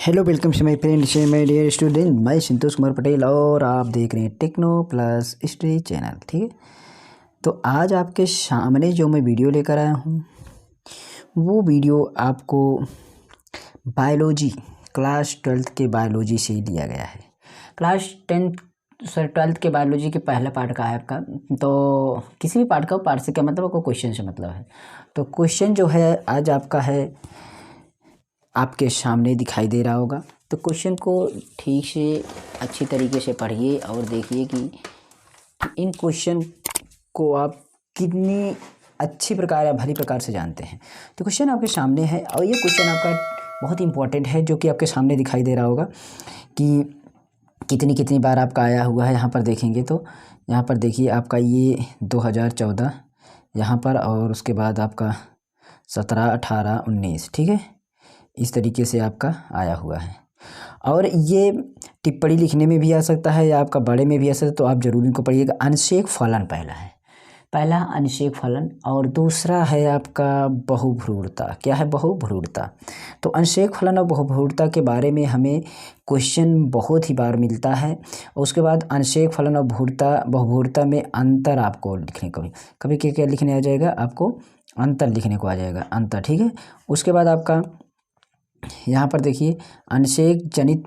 Hello welcome to my friend my dear student, मैं संतोष कुमार पटेल और आप देख रहे हैं टेक्नो प्लस स्टडी चैनल। ठीक है, तो आज आपके सामने जो मैं वीडियो लेकर आया हूँ वो वीडियो आपको बायोलॉजी क्लास 12th के बायोलॉजी से लिया गया है। क्लास 12th के बायोलॉजी के पहला पार्ट का है आपका। तो किसी भी पार्ट का पार्ट से क्या मतलब, आपको क्वेश्चन से मतलब है। तो क्वेश्चन जो है आज आपका है, आपके सामने दिखाई दे रहा होगा। तो क्वेश्चन को ठीक से अच्छी तरीके से पढ़िए और देखिए कि इन क्वेश्चन को आप कितनी अच्छी प्रकार या भली प्रकार से जानते हैं। तो क्वेश्चन आपके सामने है और ये क्वेश्चन आपका बहुत इंपॉर्टेंट है, जो कि आपके सामने दिखाई दे रहा होगा कि कितनी बार आपका आया हुआ है। यहाँ पर देखेंगे तो यहाँ पर देखिए आपका ये 2014 यहाँ पर, और उसके बाद आपका 17, 18, 19। ठीक है, इस तरीके से आपका आया हुआ है। और ये टिप्पणी लिखने में भी आ सकता है या आपका बड़े में भी आ सकता है, तो आप जरूर इनको पढ़िएगा। अंशेक फलन पहला अंशेक फलन, और दूसरा है आपका बहुभ्रूणता। क्या है? बहुभ्रूणता। तो अंशेक फलन और बहुभ्रूणता के बारे में हमें क्वेश्चन बहुत ही बार मिलता है। उसके बाद अंशेक फलन और बहुभ्रूणता में अंतर आपको लिखने को कभी क्या लिखने आ जाएगा, आपको अंतर लिखने को आ जाएगा, अंतर। ठीक है, उसके बाद आपका यहाँ पर देखिए अंशेक जनित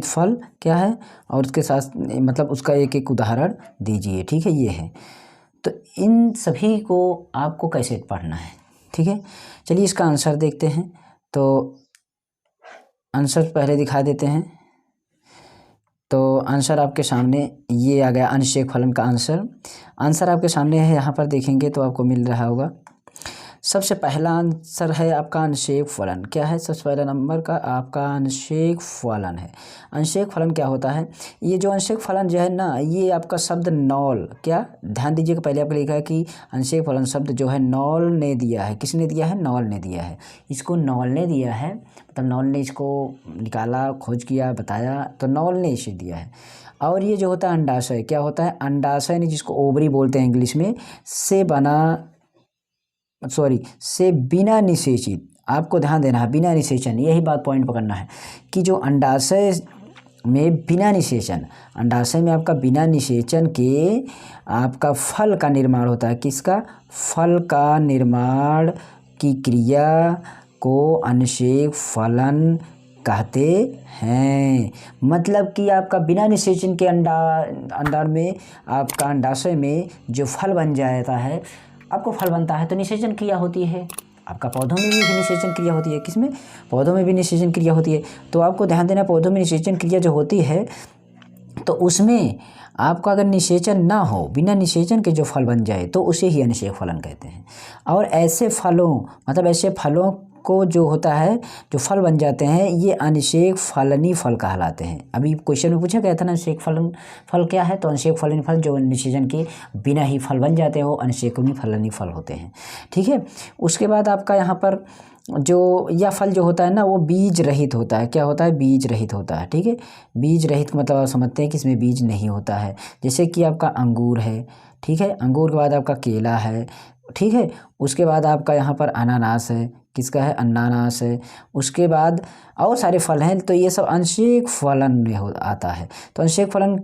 फल क्या है, और उसके साथ मतलब उसका एक एक उदाहरण दीजिए। ठीक है, ये है। तो इन सभी को आपको कैसे पढ़ना है। ठीक है, चलिए इसका आंसर देखते हैं। तो आंसर पहले दिखा देते हैं। तो आंसर आपके सामने ये आ गया, अंशेक फलन का आंसर आपके सामने है। यहाँ पर देखेंगे तो आपको मिल रहा होगा। सबसे पहला आंसर है आपका अंशेक फलन। क्या है? सबसे पहला नंबर का आपका अंशेक फलन है। अंशेक फलन क्या होता है? ये जो अंशेक फलन जो है ना, ये आपका शब्द नॉल, क्या ध्यान दीजिएगा, पहले आपको लिखा है कि अंशेक फलन शब्द जो है नॉल ने दिया है। किसने दिया है? नॉल ने दिया है। इसको नॉल ने दिया है, मतलब नॉल ने इसको निकाला, खोज किया, बताया, तो नॉल ने इसे दिया है। और ये जो होता है अंडाशय, क्या होता है? अंडाशय ने, जिसको ओवरी बोलते हैं इंग्लिश में, से बिना निषेचित, आपको ध्यान देना है, बिना निषेचन, यही बात पॉइंट पकड़ना है कि जो अंडाशय में बिना निषेचन, अंडाशय में आपका बिना निषेचन के आपका फल का निर्माण होता है। किसका? फल का निर्माण की क्रिया को अंशेक फलन कहते हैं। मतलब कि आपका बिना निषेचन के अंडार में, आपका अंडाशय में जो फल बन जाता है, आपको फल बनता है तो निषेचन क्रिया होती है। आपका पौधों में भी निषेचन क्रिया होती है। किसमें? पौधों में भी निषेचन क्रिया होती है। तो आपको ध्यान देना, पौधों में निषेचन क्रिया जो होती है, तो उसमें आपका अगर निषेचन ना हो, बिना निषेचन के जो फल बन जाए, तो उसे ही अंशेक फलन कहते हैं। और ऐसे फलों, मतलब ऐसे फलों को जो होता है, जो फल बन जाते हैं, ये अंशेक फलनी फल कहलाते हैं। अभी क्वेश्चन में पूछा गया था ना, अंशेक फल क्या है? तो अंशेक फलनी फल जो निषेचन के बिना ही फल बन जाते हैं, वो अंशेकनी फलनी फल होते हैं। ठीक है, उसके बाद आपका यहाँ पर जो यह फल जो होता है ना, वो बीज रहित होता है। क्या होता है? बीज रहित होता है। ठीक है, बीज रहित मतलब आप समझते हैं कि इसमें बीज नहीं होता है। जैसे कि आपका अंगूर है। ठीक है, अंगूर के बाद आपका केला है। ठीक है, उसके बाद आपका यहाँ पर अनानास है। किसका है? अनानास है। उसके बाद और सारे फल हैं। तो ये सब अंशेक फलन में आता है। तो अंशेक फलन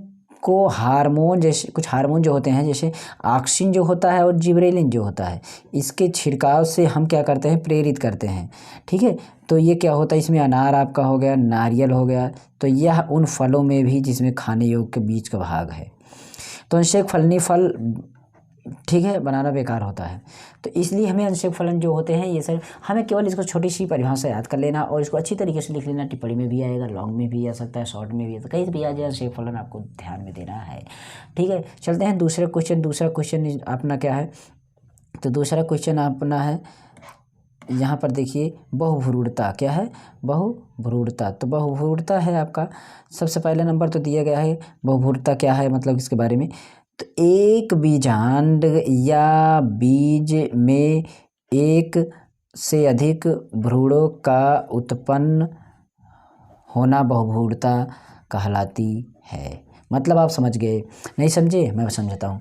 को हार्मोन, जैसे कुछ हार्मोन जो होते हैं, जैसे ऑक्सिन जो होता है और जिबरेलिन जो होता है, इसके छिड़काव से हम क्या करते हैं? प्रेरित करते हैं। ठीक है, तो ये क्या होता है? इसमें अनार आपका हो गया, नारियल हो गया। तो यह उन फलों में भी जिसमें खाने योग्य के बीज का भाग है। तो अंशेक फलनी फल, ठीक है, बनाना बेकार होता है। तो इसलिए हमें अंशेक फलन जो होते हैं, ये सब हमें केवल इसको छोटी सी परिभाषा याद कर लेना और इसको अच्छी तरीके से लिख लेना। टिप्पणी में भी आएगा, लॉन्ग में भी आ सकता है, शॉर्ट में भी आ सकता है, कहीं भी आ जाए, अंशेक फलन आपको ध्यान में देना है। ठीक है, चलते हैं दूसरा क्वेश्चन अपना क्या है? तो दूसरा क्वेश्चन अपना है, यहाँ पर देखिए बहुभ्रूणता। क्या है? बहुभ्रूणता। तो बहुभ्रूणता है आपका सबसे पहला नंबर तो दिया गया है। बहुभ्रूणता क्या है, मतलब इसके बारे में, तो एक बीजांड या बीज में एक से अधिक भ्रूणों का उत्पन्न होना बहुभ्रूणता कहलाती है। मतलब आप समझ गए? नहीं समझे? मैं समझाता हूँ।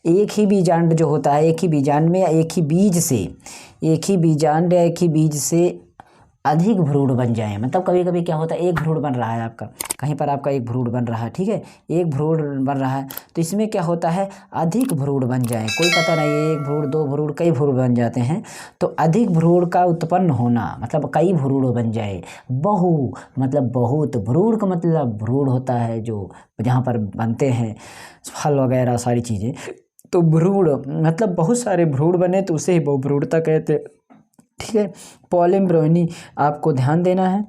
एक ही बीजांड जो होता है, एक ही बीजांड में या एक ही बीजांड या एक ही बीज से अधिक भ्रूण बन जाएं। मतलब कभी कभी क्या होता है, एक भ्रूण बन रहा है आपका, कहीं पर आपका एक भ्रूण बन रहा है, ठीक है, एक भ्रूण बन रहा है, तो इसमें क्या होता है, अधिक भ्रूण बन जाए, कोई पता नहीं, एक भ्रूण, दो भ्रूण, कई भ्रूण बन जाते हैं। तो अधिक भ्रूण का उत्पन्न होना मतलब कई भ्रूण बन जाए। बहु मतलब बहुत, भ्रूण का मतलब भ्रूण होता है जो जहाँ पर बनते हैं फल वगैरह सारी चीज़ें, तो भ्रूण मतलब बहुत सारे भ्रूण बने तो उसे ही बहुभ्रूणता कहते हैं, ठीक है। पॉलिम्ब्रोनी आपको ध्यान देना है।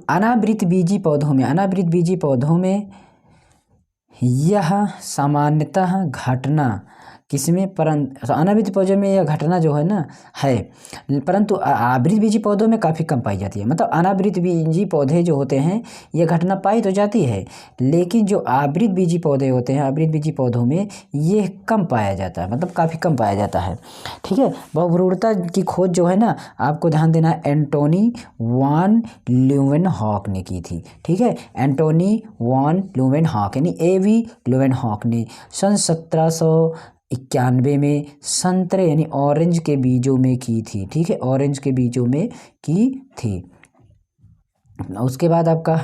अनावृत बीजी पौधों में, अनावृत बीजी पौधों में यह सामान्यतः घटना किसमें, परंतु अनावृत पौधों में यह घटना जो है ना है, परंतु आवृत बीजी पौधों में काफ़ी कम पाई जाती है। मतलब अनावृत बीजी पौधे जो होते हैं ये घटना पाई तो जाती है, लेकिन जो आवृत बीजी पौधे होते हैं, आवृत बीजी पौधों में ये कम पाया जाता है, मतलब काफ़ी कम पाया जाता है, ठीक है। बहुभ्रूणता की खोज जो है ना, आपको ध्यान देना है, एंटोनी वान ल्यूवेनहॉक ने की थी, ठीक है। एंटोनी वान ल्यूवेनहॉक यानी A.V. ल्यूवेनहॉक ने सन 1791 में संतरे यानी ऑरेंज के बीजों में की थी, ठीक है, ऑरेंज के बीजों में की थी। उसके बाद आपका,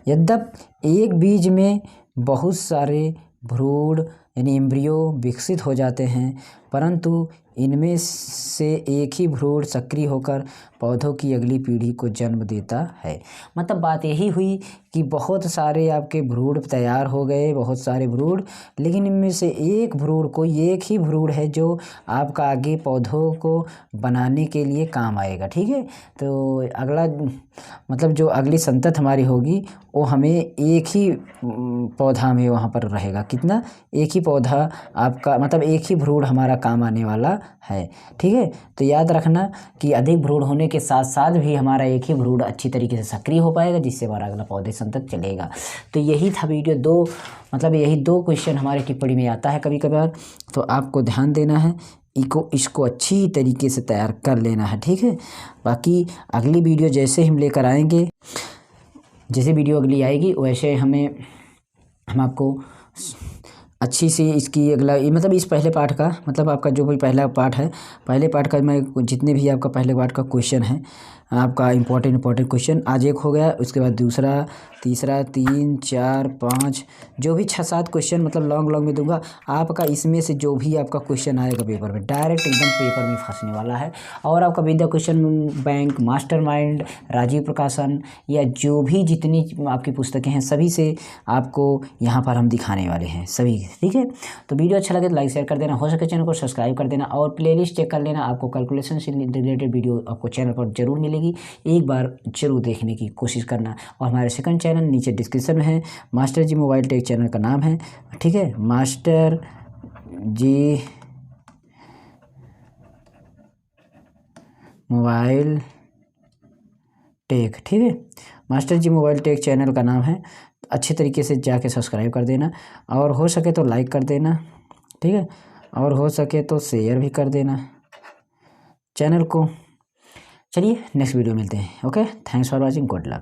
यद्यपि एक बीज में बहुत सारे भ्रूण यानी एम्ब्रियो विकसित हो जाते हैं, परंतु इनमें से एक ही भ्रूण सक्रिय होकर पौधों की अगली पीढ़ी को जन्म देता है। मतलब बात यही हुई कि बहुत सारे आपके भ्रूण तैयार हो गए, बहुत सारे भ्रूण, लेकिन इनमें से एक भ्रूण, कोई एक ही भ्रूण है जो आपका आगे पौधों को बनाने के लिए काम आएगा, ठीक है। तो अगला मतलब जो अगली संतत हमारी होगी वो हमें एक ही पौधा में वहाँ पर रहेगा, कितना, एक ही पौधा आपका, मतलब एक ही भ्रूण हमारा काम आने वाला है, ठीक है। तो याद रखना कि अधिक भ्रूण होने के साथ साथ भी हमारा एक ही भ्रूण अच्छी तरीके से सक्रिय हो पाएगा, जिससे हमारा अगला पौधे संतत चलेगा। तो यही था वीडियो, दो मतलब यही दो क्वेश्चन हमारे टिप्पणी में आता है कभी कभार, तो आपको ध्यान देना है, इसको अच्छी तरीके से तैयार कर लेना है, ठीक है। बाकी अगली वीडियो जैसे हम लेकर आएंगे, जैसे वीडियो अगली आएगी वैसे हम आपको अच्छी सी इसकी अगला मतलब इस पहले पार्ट का, मतलब आपका जो भी पहला पार्ट है, पहले पार्ट का मैं जितने भी आपका पहले पार्ट का क्वेश्चन है आपका इंपॉर्टेंट क्वेश्चन, आज एक हो गया, उसके बाद दूसरा, तीसरा, 3, 4, 5 जो भी 6-7 क्वेश्चन मतलब लॉन्ग में दूंगा आपका। इसमें से जो भी आपका क्वेश्चन आएगा पेपर में डायरेक्ट एकदम पेपर में फंसने वाला है। और आपका विद्या क्वेश्चन बैंक, मास्टरमाइंड, राजीव प्रकाशन या जो भी जितनी आपकी पुस्तकें हैं सभी से आपको यहाँ पर हम दिखाने वाले हैं सभी, ठीक है। तो वीडियो अच्छा लगे तो लाइक शेयर कर देना, हो सके चैनल को सब्सक्राइब कर देना और प्लेलिस्ट चेक कर लेना, आपको कैलकुलेशन से रिलेटेड वीडियो आपको चैनल पर जरूर मिलेगी, एक बार जरूर देखने की कोशिश करना। और हमारे सेकंड चैनल नीचे डिस्क्रिप्शन में है, मास्टर जी मोबाइल टेक चैनल का नाम है, ठीक है, मास्टर जी मोबाइल टेक, ठीक है, मास्टर जी मोबाइल टेक चैनल का नाम है। अच्छे तरीके से जाके सब्सक्राइब कर देना और हो सके तो लाइक कर देना, ठीक है, और हो सके तो शेयर भी कर देना चैनल को। चलिए नेक्स्ट वीडियो मिलते हैं, okay, thanks for watching, good luck.